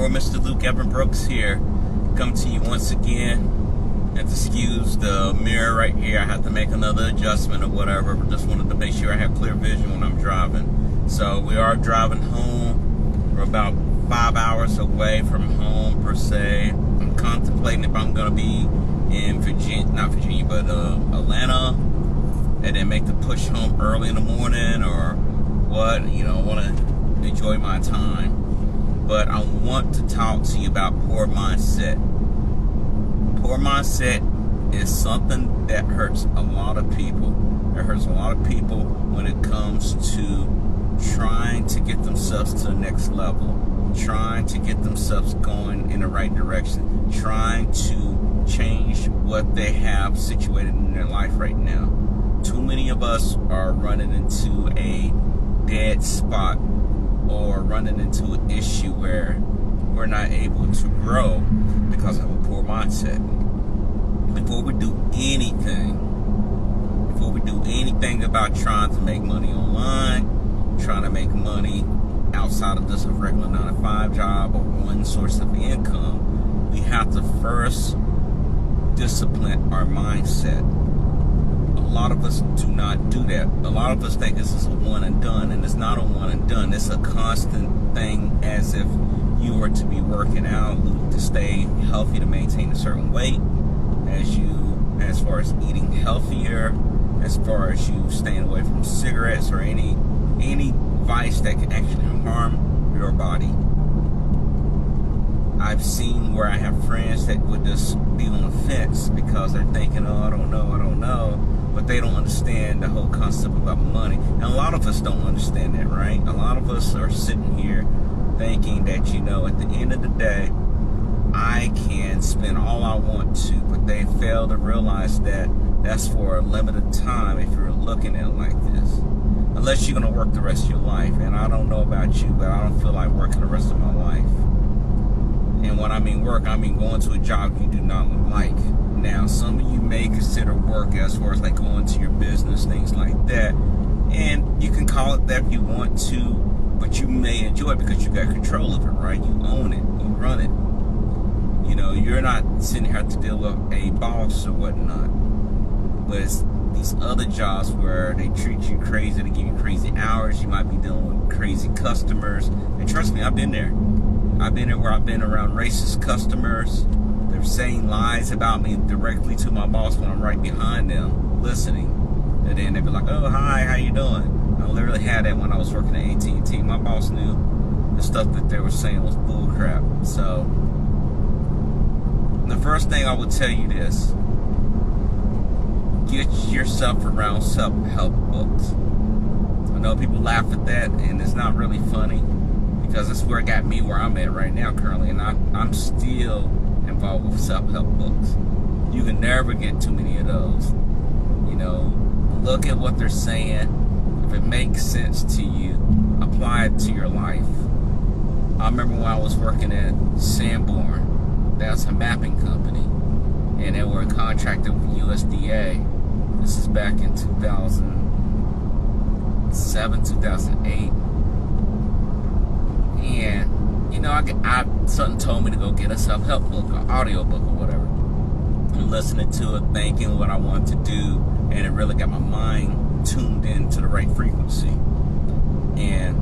Mr. Luke Evan Brooks here, come to you once again. Have to excuse the mirror right here. I have to make another adjustment or whatever, but just wanted to make sure I have clear vision when I'm driving. So we are driving home. We're about 5 hours away from home per se. I'm contemplating if I'm gonna be in Atlanta, and then make the push home early in the morning, or what. You know, I want to enjoy my time. But I want to talk to you about poor mindset. Poor mindset is something that hurts a lot of people. It hurts a lot of people when it comes to trying to get themselves to the next level, trying to get themselves going in the right direction, trying to change what they have situated in their life right now. Too many of us are running into a dead spot, or running into an issue where we're not able to grow because of a poor mindset. Before we do anything about trying to make money online, trying to make money outside of just a regular 9-to-5 job or one source of income, we have to first discipline our mindset. A lot of us do not do that. A lot of us think this is a one and done, and it's not a one and done. It's a constant thing, as if you were to be working out to stay healthy, to maintain a certain weight, as far as eating healthier, as far as you staying away from cigarettes or any vice that can actually harm your body. I've seen where I have friends that would just be on the fence because they're thinking, oh, I don't know, but they don't understand the whole concept about money. And a lot of us don't understand that, right? A lot of us are sitting here thinking that, you know, at the end of the day, I can spend all I want to, but they fail to realize that that's for a limited time if you're looking at it like this. Unless you're going to work the rest of your life. And I don't know about you, but I don't feel like working the rest of my life. And when I mean work, I mean going to a job you do not like. Now, some of you may consider work as far as like going to your business, things like that. And you can call it that if you want to, but you may enjoy it because you got control of it, right? You own it, you run it. You know, you're not sitting here to deal with a boss or whatnot. But it's these other jobs where they treat you crazy, they give you crazy hours, you might be dealing with crazy customers. And trust me, I've been there. I've been there where I've been around racist customers. They're saying lies about me directly to my boss when I'm right behind them, listening. And then they'd be like, oh, hi, how you doing? I literally had that when I was working at AT&T. My boss knew the stuff that they were saying was bull crap. So, the first thing I would tell you this: get yourself around self-help books. I know people laugh at that, and it's not really funny, because that's where it got me where I'm at right now currently, and I'm still involved with self-help books. You can never get too many of those. You know, look at what they're saying. If it makes sense to you, apply it to your life. I remember when I was working at Sanborn. That's a mapping company, and they were contracted with USDA. This is back in 2007, 2008. And, you know, something told me to go get a self-help book, or audio book, or whatever. And listening to it, thinking what I wanted to do, and it really got my mind tuned into the right frequency. And,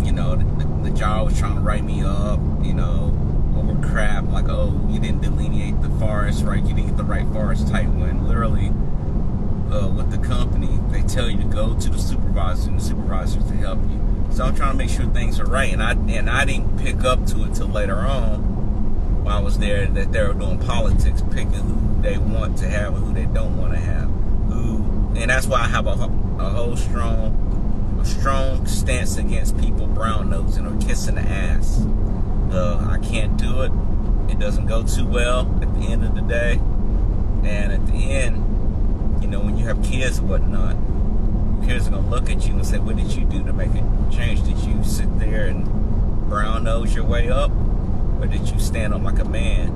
you know, the job was trying to write me up, you know, over crap, like, oh, you didn't delineate the forest right, you didn't get the right forest type, when literally, with the company, they tell you to go to the supervisor, and the supervisors to help you. So I'm trying to make sure things are right, and I didn't pick up to it till later on while I was there, that they were doing politics, picking who they want to have and who they don't want to have. And that's why I have a whole strong stance against people brown nosing or kissing the ass. I can't do it. It doesn't go too well at the end of the day. And at the end, you know, when you have kids or whatnot, kids are going to look at you and say, what did you do to make a change? Did you sit there and brown nose your way up? Or did you stand up like a man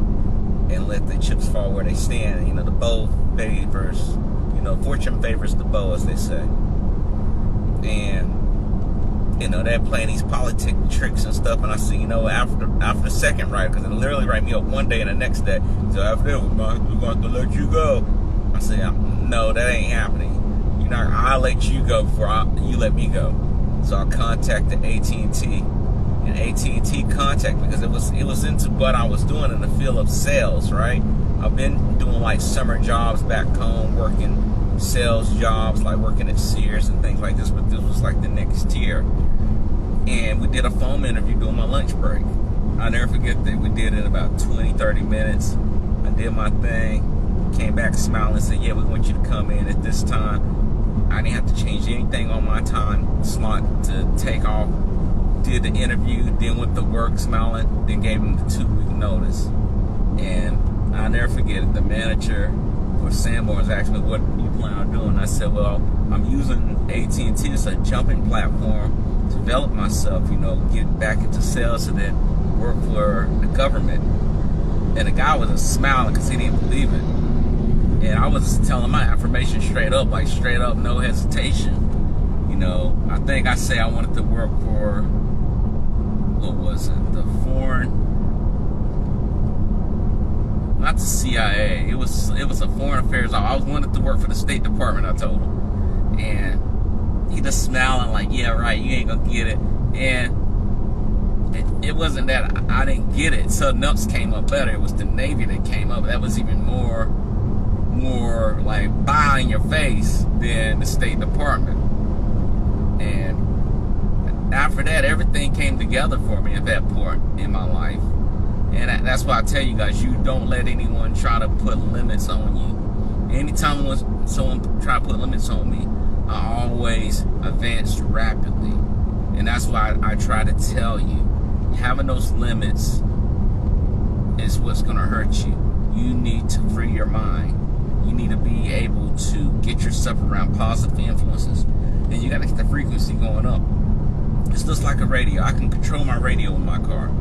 and let the chips fall where they stand? You know, the bow favors, you know, fortune favors the bow, as they say. And you know, they're playing these politic tricks and stuff. And I said, you know, after the second write, because they literally write me up one day and the next day. So after that, we're going to let you go. I said, no, that ain't happening. You know, I'll let you go before you let me go. So I contacted AT&T, and AT&T contacted me because it was into what I was doing in the field of sales, right? I've been doing like summer jobs back home, working sales jobs, like working at Sears and things like this, but this was like the next tier. And we did a phone interview during my lunch break. I'll never forget that. We did it in about 20-30 minutes. I did my thing, came back smiling and said, yeah, we want you to come in at this time. I didn't have to change anything on my time slot to take off. Did the interview, then went to work smiling, then gave him the 2-week notice. And I'll never forget it. The manager for Sanborn's asked me, what you plan on doing? I said, well, I'm using AT&T as a jumping platform to develop myself, you know, get back into sales and then work for the government. And the guy was smiling because he didn't believe it. And I was telling my affirmation straight up, like straight up, no hesitation. You know, I think I say I wanted to work for, what was it, the foreign, not the CIA, it was a foreign affairs. I wanted to work for the State Department, I told him. And he just smiling like, yeah, right, you ain't gonna get it. And it wasn't that I didn't get it. Something else came up better. It was the Navy that came up. That was even more like bye in your face than the State Department. And after that, everything came together for me at that point in my life. And that's why I tell you guys, you don't let anyone try to put limits on you. Anytime someone try to put limits on me, I always advance rapidly. And that's why I try to tell you, having those limits is what's going to hurt you. You need to free your mind. You need to be able to get yourself around positive influences. And you got to get the frequency going up. It's just like a radio. I can control my radio in my car.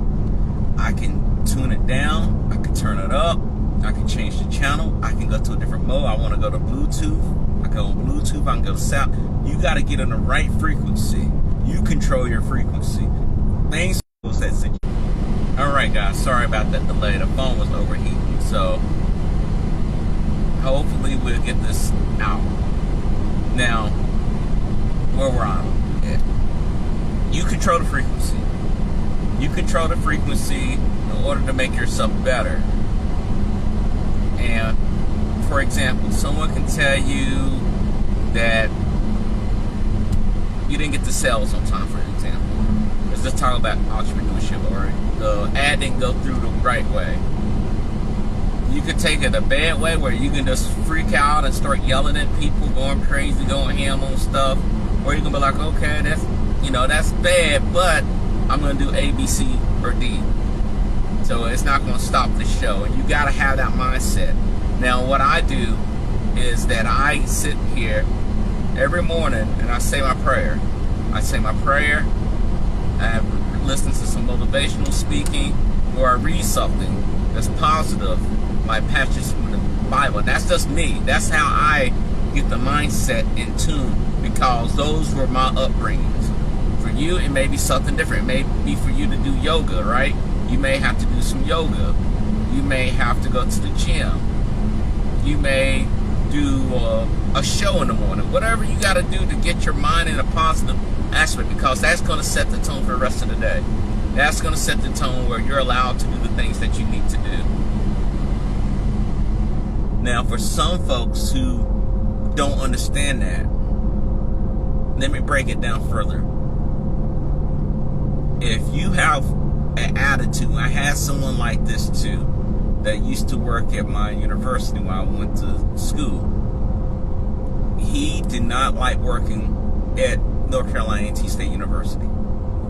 I can tune it down. I can turn it up. I can change the channel. I can go to a different mode. I want to go to Bluetooth. I go on Bluetooth. I can go to sound. You got to get in the right frequency. You control your frequency. Things that. All right, guys. Sorry about that delay. The phone was overheating. So hopefully we'll get this out. Now, where we're on it. You control the frequency. You control the frequency in order to make yourself better. And for example, someone can tell you that you didn't get the sales on time, for example. Let's just talk about entrepreneurship, or the ad didn't go through the right way. You could take it a bad way where you can just freak out and start yelling at people, going crazy, going ham on stuff. Or you can be like, okay, that's bad, but I'm going to do A, B, C, or D. So it's not going to stop the show. And you got to have that mindset. Now, what I do is that I sit here every morning and I say my prayer. I say my prayer. I listen to some motivational speaking, or I read something that's positive, like passages from the Bible. That's just me. That's how I get the mindset in tune, because those were my upbringings. For you, it may be something different. It may be for you to do yoga, right? You may have to do some yoga. You may have to go to the gym. You may do a show in the morning. Whatever you got to do to get your mind in a positive aspect, because that's going to set the tone for the rest of the day. That's going to set the tone where you're allowed to do the things that you need to do. Now, for some folks who don't understand that, let me break it down further. If you have an attitude, I had someone like this too, that used to work at my university when I went to school. He did not like working at North Carolina A&T State University.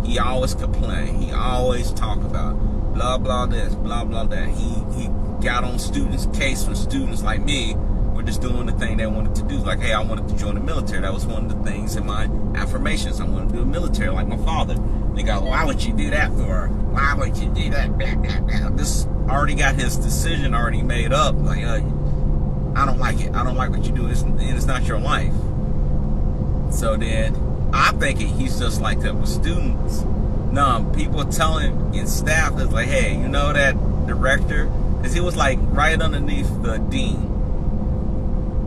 He always complained. He always talked about blah, blah this, blah, blah that. He got on students' case when students like me were just doing the thing they wanted to do. Like, hey, I wanted to join the military. That was one of the things in my affirmations. I wanted to do the military like my father. They go, why would you do that for? Why would you do that? Blah, blah, blah. This already got his decision already made up. Like, I don't like it. I don't like what you do. It's not your life. So then I think he's just like that with students. No, people telling in staff is like, hey, you know that director? Because he was like right underneath the dean.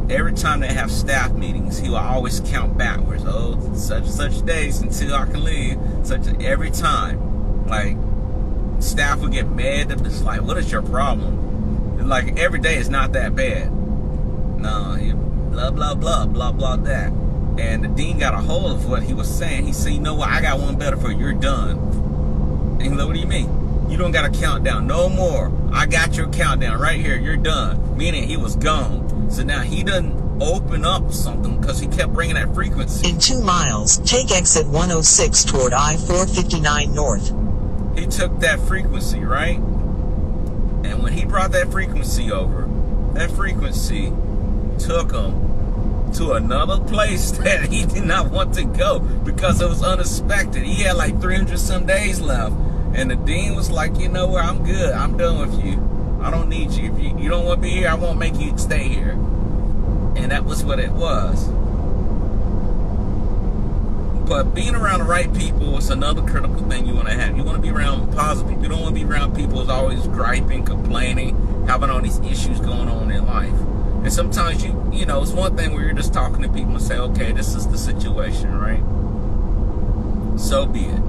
Every time they have staff meetings, he will always count backwards. Oh, such and such days until I can leave. Every time, like, staff will get mad. It's like, what is your problem? Like, every day is not that bad. No, blah blah blah blah blah that. And the dean got a hold of what he was saying. He said, you know what? I got one better for you. You're done. And he's like, what do you mean? You don't got a countdown no more. I got your countdown right here. You're done. Meaning he was gone. So now he doesn't open up something because he kept bringing that frequency. In 2 miles, take exit 106 toward I-459 North. He took that frequency, right? And when he brought that frequency over, that frequency took him to another place that he did not want to go because it was unexpected. He had like 300 some days left. And the dean was like, you know what, I'm good. I'm done with you. I don't need you. If you don't want to be here, I won't make you stay here. And that was what it was. But being around the right people is another critical thing you want to have. You want to be around positive people. You don't want to be around people who's always griping, complaining, having all these issues going on in life. And sometimes you know, it's one thing where you're just talking to people and say, okay, this is the situation, right? So be it.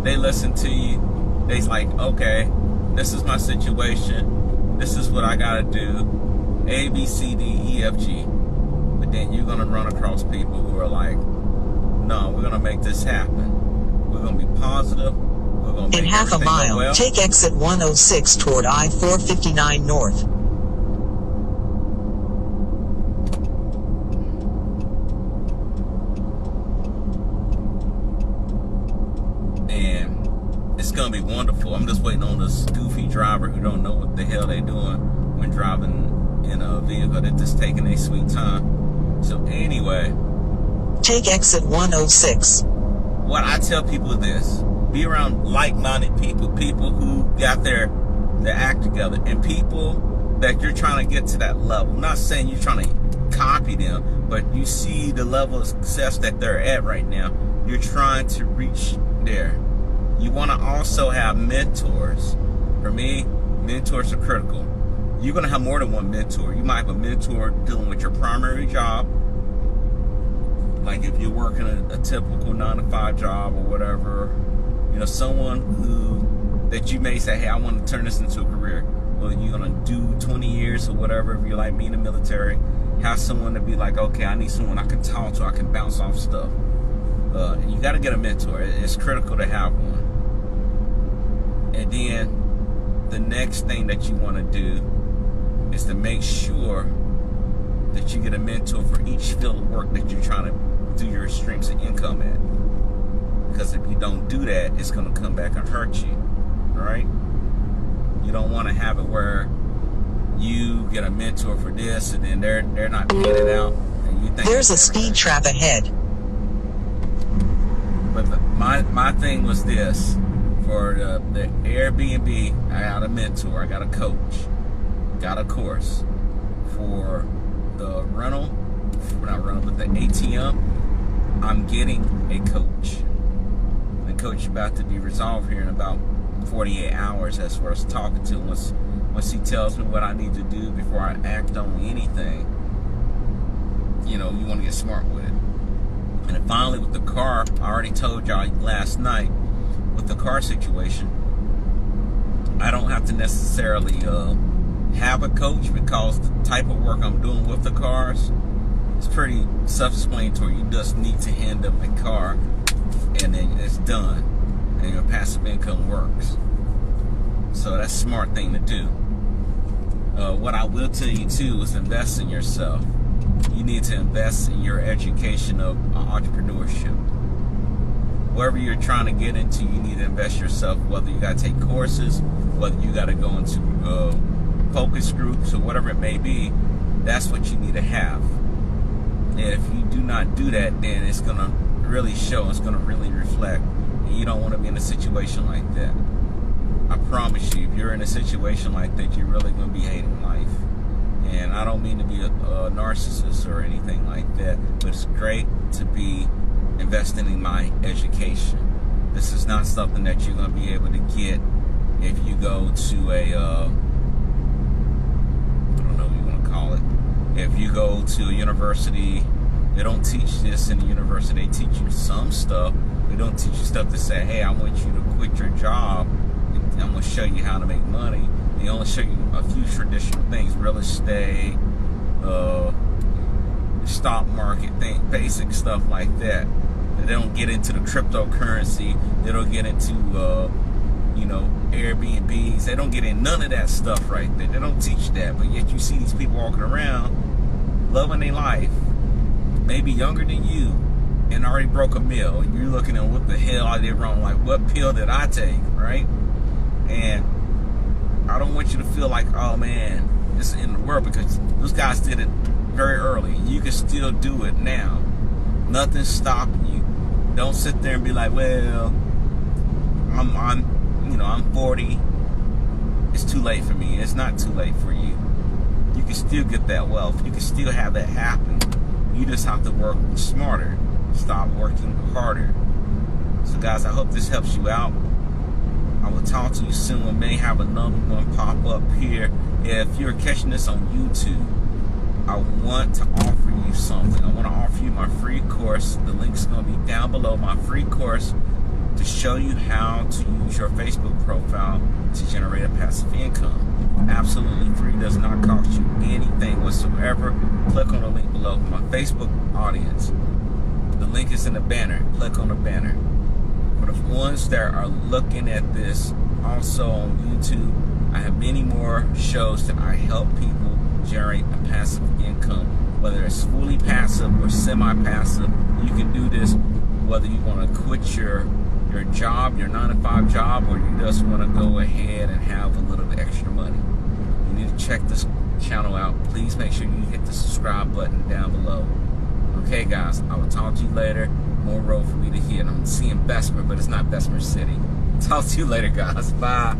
They listen to you. They's like, okay, this is my situation. This is what I gotta do. A, B, C, D, E, F, G. But then you're gonna run across people who are like, no, we're gonna make this happen. We're gonna be positive. We're gonna make in half a mile, well. take exit 106 toward I-459 North. It's gonna be wonderful. I'm just waiting on this goofy driver who don't know what the hell they doing when driving in a vehicle. They're just taking their sweet time. So anyway, take exit 106. What I tell people is this: be around like-minded people, people who got their act together, and people that you're trying to get to that level. I'm not saying you're trying to copy them, but you see the level of success that they're at right now. You're trying to reach there. You want to also have mentors. For me, mentors are critical. You're going to have more than one mentor. You might have a mentor dealing with your primary job. Like if you're working a typical 9-to-5 job or whatever. You know, someone that you may say, hey, I want to turn this into a career. Well, you're going to do 20 years or whatever. If you're like me in the military, have someone to be like, okay, I need someone I can talk to. I can bounce off stuff. You got to get a mentor. It's critical to have one. And then the next thing that you want to do is to make sure that you get a mentor for each field of work that you're trying to do your streams of income at. Because if you don't do that, it's going to come back and hurt you. All right? You don't want to have it where you get a mentor for this and then they're not paying it out. And you think there's a speed trap ahead. But my thing was this. For the Airbnb, I got a mentor, I got a coach, got a course. For the rental, not rental, but the ATM, I'm getting a coach. The coach is about to be resolved here in about 48 hours as far as talking to him. Once he tells me what I need to do before I act on anything, you know, you want to get smart with it. And then finally with the car, I already told y'all last night, with the car situation, I don't have to necessarily have a coach because the type of work I'm doing with the cars is pretty self-explanatory. You just need to hand up a car and then it's done and your passive income works. So that's a smart thing to do. What I will tell you too is invest in yourself. You need to invest in your education of entrepreneurship. Whatever you're trying to get into, you need to invest yourself, whether you got to take courses, whether you got to go into focus groups or whatever it may be. That's what you need to have. And if you do not do that, then it's going to really show, it's going to really reflect. And you don't want to be in a situation like that. I promise you, if you're in a situation like that, you're really going to be hating life. And I don't mean to be a narcissist or anything like that, but it's great to be investing in my education. This is not something that you're going to be able to get if you go to a, I don't know what you want to call it. If you go to a university, they don't teach this in the university. They teach you some stuff. They don't teach you stuff to say, hey, I want you to quit your job and I'm going to show you how to make money. They only show you a few traditional things, real estate, stock market thing, basic stuff like that. They don't get into the cryptocurrency. They don't get into, you know, Airbnbs. They don't get in none of that stuff right there. They don't teach that. But yet you see these people walking around, loving their life, maybe younger than you, and already broke a mill. And you're looking at what the hell I did wrong. Like, what pill did I take, right? And I don't want you to feel like, oh man, this is in the world, because those guys did it very early. You can still do it now. Nothing's stopping you. Don't sit there and be like, well, I'm 40. It's too late for me. It's not too late for you. You can still get that wealth. You can still have that happen. You just have to work smarter. Stop working harder. So guys, I hope this helps you out. I will talk to you soon. We may have another one pop up here. If you're catching this on YouTube, I want to offer you something. I want to offer you my free course. The link's going to be down below. My free course to show you how to use your Facebook profile to generate a passive income. Absolutely free. Does not cost you anything whatsoever. Click on the link below for my Facebook audience. The link is in the banner. Click on the banner. For the ones that are looking at this also on YouTube, I have many more shows that I help people generate a passive income, whether it's fully passive or semi-passive. You can do this whether you want to quit your job, your 9-to-5 job, or you just want to go ahead and have a little extra money. You need to check this channel out. Please make sure you hit the subscribe button down below. Okay guys, I will talk to you later. More road for me to hit. I'm seeing Bessemer, but it's not Bessemer City. Talk to you later guys. Bye.